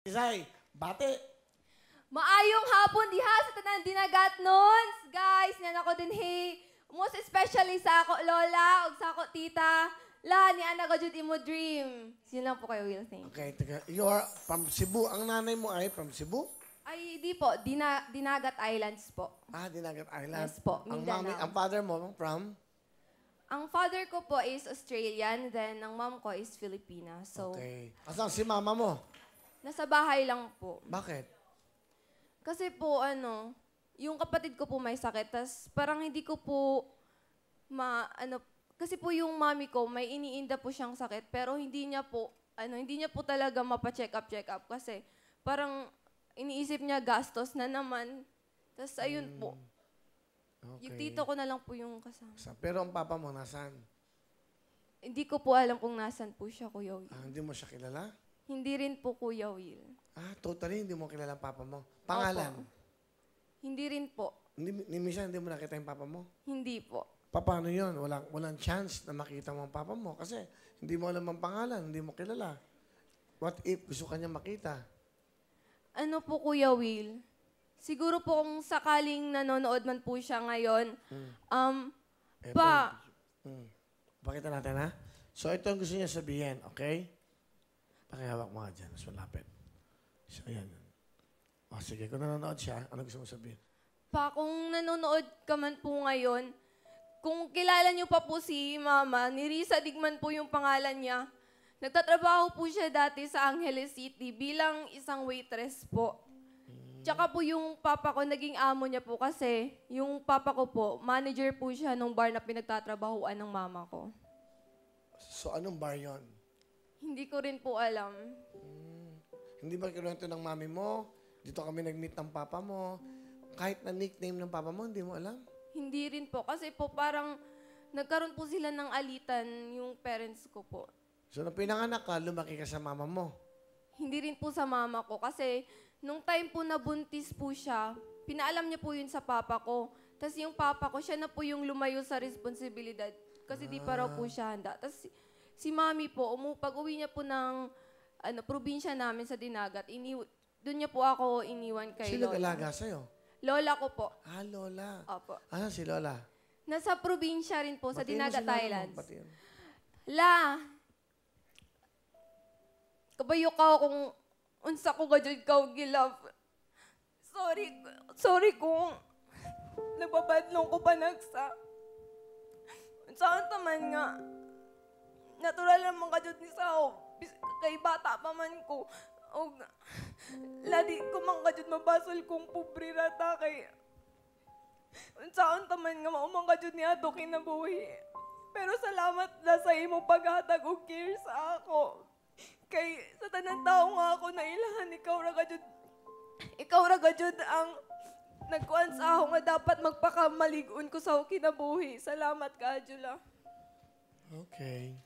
Isay, bate. Maayong hapon diha sa tanan dinagat nun. Guys, nan ako din hey. Most especially sa ako lola ug sa ako tita. La ni ana ko jud imo dream. Yun lang po kayo, Will. Thank you. Okay, teka. You are from Cebu. Ang nanay mo ay from Cebu? Ay, di po. Dinagat Islands po. Ah, Dinagat Island. Yes po, Ang Mindanao. ang father mo from? Ang father ko po is Australian, then ang mom ko is Filipina. So, Okay. Asan si mama mo? nasa bahay lang po. Bakit? Kasi po, yung kapatid ko po may sakit, tas parang hindi ko po kasi po yung mami ko, may iniinda po siyang sakit, pero hindi niya po talaga mapa-check up kasi parang iniisip niya gastos na naman. Tas ayun po. Okay. Yung tito ko na lang po yung kasama. Pero ang papa mo nasaan? Hindi ko po alam kung nasan po siya, Kuya Will. Ah, hindi mo siya kilala? Hindi rin po, Kuya Will. Ah, totally hindi mo kilala ang papa mo. Pangalan? Opo. Hindi rin po. Minsan hindi mo nakita yung papa mo? Hindi po. Paano yun? Walang chance na makita mo ang papa mo kasi hindi mo alam ang pangalan, hindi mo kilala. What if gusto ka niya makita? Ano po, Kuya Will? Siguro po kung sakaling nanonood man po siya ngayon, Eh, pa, Pakita natin, ha? So, ito ang gusto niya sabihin, okay? Pakihawak mo nga dyan, mas malapit. So, ayan. O, sige, kung nanonood siya, ano gusto mo sabihin? kung nanonood ka man po ngayon, kung kilala niyo pa po si Mama, ni Risa Digman po yung pangalan niya. Nagtatrabaho po siya dati sa Angeles City bilang isang waitress po. Tsaka po yung papa ko, naging amo niya po kasi yung papa ko po, manager po siya nung bar na pinagtatrabahuan ng mama ko. So, anong bar yon? Hindi ko rin po alam. Hindi ba kinuwento ng mami mo? Dito kami nag-meet ng papa mo. Kahit na nickname ng papa mo, hindi mo alam? Hindi rin po. Kasi po parang nagkaroon po sila ng alitan yung parents ko po. So, nung pinanganak ka, lumaki ka sa mama mo. Hindi rin po sa mama ko. Kasi nung time po na buntis po siya, pinaalam niya po yun sa papa ko. Tapos yung papa ko, siya na po yung lumayo sa responsibilidad. Kasi di pa raw po siya handa. Tapos si mami po, pag-uwi niya po ng probinsya namin sa Dinagat, doon niya po ako iniwan kay Sino Lola. nag-alaga sa'yo? Lola ko po. Ah, Lola. Opo. Ano si Lola? Nasa probinsya rin po, sa Batiin mo Dinagat si Lola mo, Islands. batiin. La, kabayo ka kung unsa ko gadyo ikaw gilab. Sorry kung nagpabadlong ko pa nagsa. Saan taman nga, natural naman kadyo ni Sao. Kay bata pa man ko. O, ladi ko man kadyo mabasol kong pobre rata kay saan taman nga maumang kadyo ni ato kinabuhi. Pero salamat na sa imong paghatag og care sa ako. Kay sa tanang tao nga ako na ilahan, ikaw ra gajud ang nagkuan sa ako nga dapat magpakamaligon ko sa kinabuhi. Salamat ka, Jula. Okay.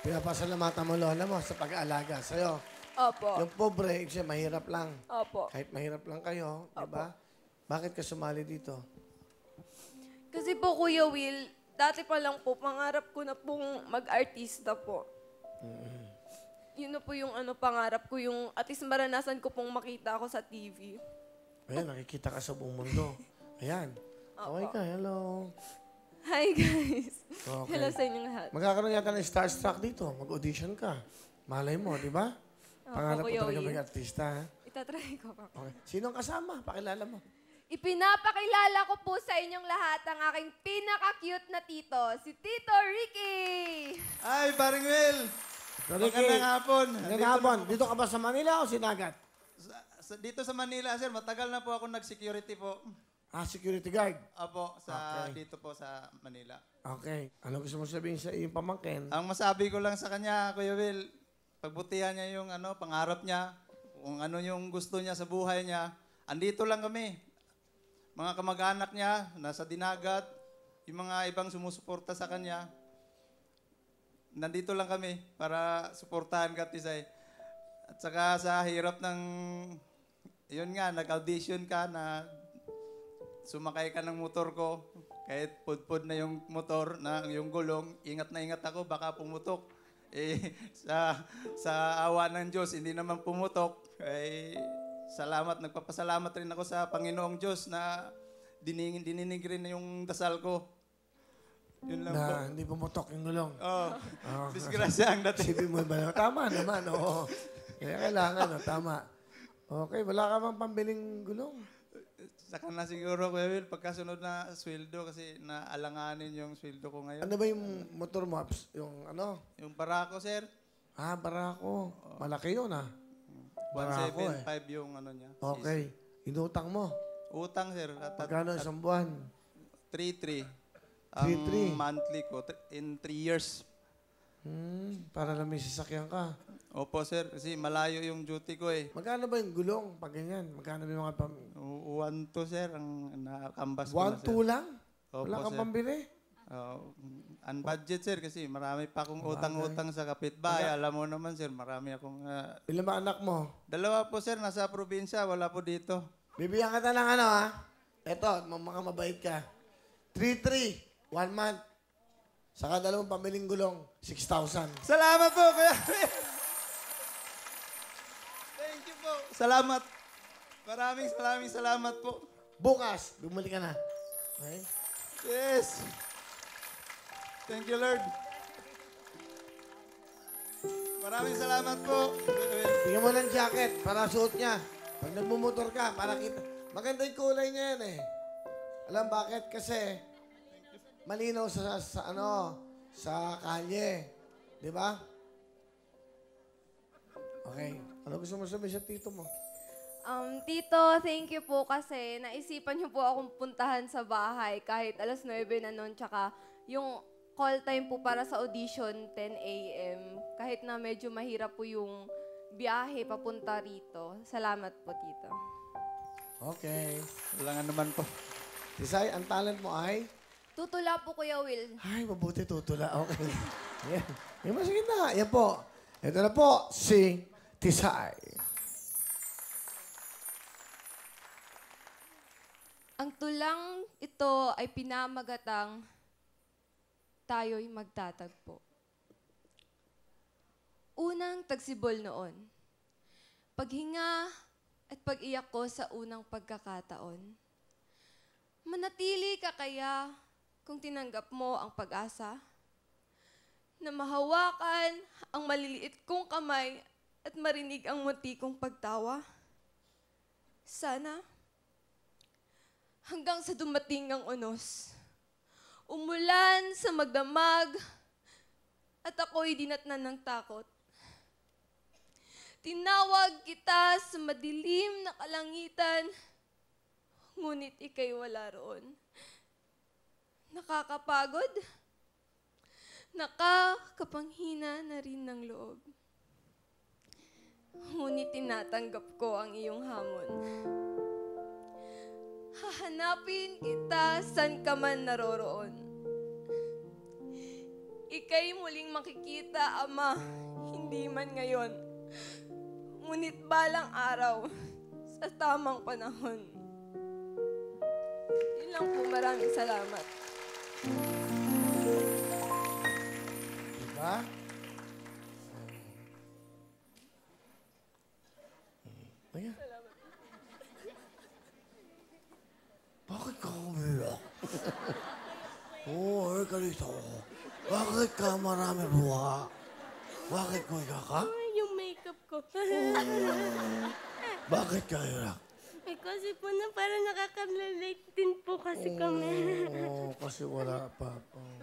Pinapasalamatan mo, Lola mo, sa pag-aalaga sa'yo. Opo. Yung pobre, siya mahirap lang. Opo. Kahit mahirap lang kayo, di ba? Bakit ka sumali dito? Kasi po, Kuya Will, dati pa lang po, pangarap ko na pong mag-artista po. Yun na po yung pangarap ko, yung at least maranasan ko pong makita ako sa TV. Ayan, nakikita ka sa buong mundo. Ayan. Okay ka, hello. Hi, guys. Okay. Hello sa inyong lahat. Magkakaroon yata ng starstruck dito. Mag-audition ka. Malay mo, di ba? Pangarap mo Kuya talaga Will. mag-artista, ha? Itatry ko pa. Okay. Sinong kasama? Pakilala mo. Ipinapakilala ko po sa inyong lahat ang aking pinaka-cute na tito, si Tito Ricky! Ay, paring Will! Magandang hapon. Magandang hapon. Dito ka ba sa Manila o Sinagat? Dito sa Manila, sir, matagal na po ako nag-security po. Ah, security guard. Apo, Okay. dito po sa Manila. Okay. Ano gusto mo sabihin sa iyong pamangkin? Ang masabi ko lang sa kanya, Kuya Will, pagbutihan niya yung pangarap niya, kung ano yung gusto niya sa buhay niya, andito lang kami. Mga kamag-anak niya, nasa Dinagat, yung mga ibang sumusuporta sa kanya, nandito lang kami para suportahan ka, Tisay. At saka sa hirap ng, yun nga, nag-audition ka na sumakay ka ng motor ko, kahit pudpud na yung motor, na yung gulong, ingat na ingat ako, baka pumutok. Eh, sa awa ng Diyos, hindi naman pumutok. Eh, nagpapasalamat rin ako sa Panginoong Diyos na dininig rin yung dasal ko. Yun lang po. Na hindi pumutok yung gulong. Oh, Oh. disgrasya ang dating. Isipin mo ba? Tama naman, oo. Kaya kailangan, tama. Okay, wala ka bang pambiling gulong? Saka na siguro, Kuya Will, pagkasunod na sweldo kasi naalanganin yung sweldo ko ngayon. Ano ba yung motor mo? Yung ano? Yung Barako, sir. Ah, Barako. Malaki yun, ah. Barako, 175 yung ano niya. Okay. Inutang mo. Utang, sir. Magkano isang buwan? 3-3. Ang 3-3. monthly ko, in 3 years. Para lang may sasakyan ka. Opo, sir. Kasi malayo yung duty ko eh. Magkano ba yung gulong pag ganyan? Magkano ba yung mga 1-2, sir, ang nakakambas ko na, sir. 1-2 lang? Opo, Wala kang sir. pambili? On budget, sir, kasi marami pa akong utang-utang sa kapitbahay. Alam mo naman, sir, marami akong... Ilan ba anak mo? 2 po, sir, nasa probinsya. Wala po dito. Bibigyan kita ng ano, ha? Eto, mga mabait ka. 3-3, 1 month. Saka 2 pambiling gulong, 6,000. Salamat po, Kuya Will. Thank you po. Salamat. Maraming salamat po. Bukas, bumalik ka na. Okay? Yes. Thank you, Lord. Maraming salamat po. Bigyan mo ng jacket para suot niya. Pag nagmumotor ka, para kita. Maganda yung kulay niya yan eh. Alam bakit? Kasi malinaw sa kalye. Di ba? Okay. Ano gusto mo sabihin sa tito mo? Tito, thank you po kasi naisipan niyo po akong puntahan sa bahay kahit alas 9 na noon. Tsaka yung call time po para sa audition, 10 a.m. Kahit na medyo mahirap po yung biyahe papunta rito. Salamat po, Tito. Okay. Wala nga naman po. Tisay, ang talent mo ay? Tutula po, Kuya Will. Ay, mabuti tutula. Okay. Yan. Yung masakit na. Yan po. Ito na po, si Tisay. Ang tulang ito ay pinamagatang tayo'y magtatagpo. Unang tagsibol noon. Paghinga at pag-iyak ko sa unang pagkakataon. Manatili ka kaya kung tinanggap mo ang pag-asa? Na mahawakan ang maliliit kong kamay at marinig ang munti kong pagtawa? Sana hanggang sa dumating ang unos. Umulan sa magdamag at ako'y dinatnan ng takot. Tinawag kita sa madilim na kalangitan, ngunit ika'y wala roon. Nakakapagod, nakakapanghina na rin ng loob. Ngunit tinatanggap ko ang iyong hamon. Hahanapin kita saan ka man naroroon. Ika'y muling makikita, Ama, hindi man ngayon. Ngunit balang araw, sa tamang panahon. Yun lang po, maraming salamat. Diba? Ayan. Bakit ka umiyak? Oo, ka dito. Bakit ka marami buha? Bakit ko ka? Yung makeup ko. Bakit ka iyak? Eh, kasi po na parang nakaka-relate din po kasi kami. Oo, kasi wala pa. Oh.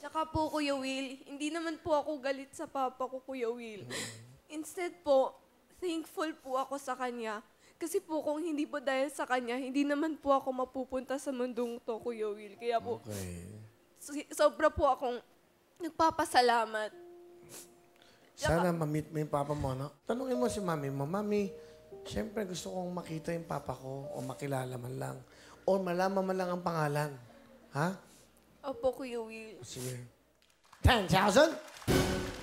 Tsaka po, Kuya Will, hindi naman po ako galit sa papa ko, Kuya Will. Instead po, thankful po ako sa kanya. Kasi po, kung hindi po dahil sa kanya, hindi naman po ako mapupunta sa mundong to, Kuya Will. Kaya po, Okay. sobra po akong nagpapasalamat. Sana ma-meet mo yung papa mo, no? Tanungin mo si mami mo, Mami, siyempre gusto kong makita yung papa ko o makilala man lang. O malaman man lang ang pangalan. Ha? Opo, Kuya Will. Sige. 10,000?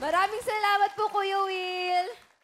Maraming salamat po, Kuya Will.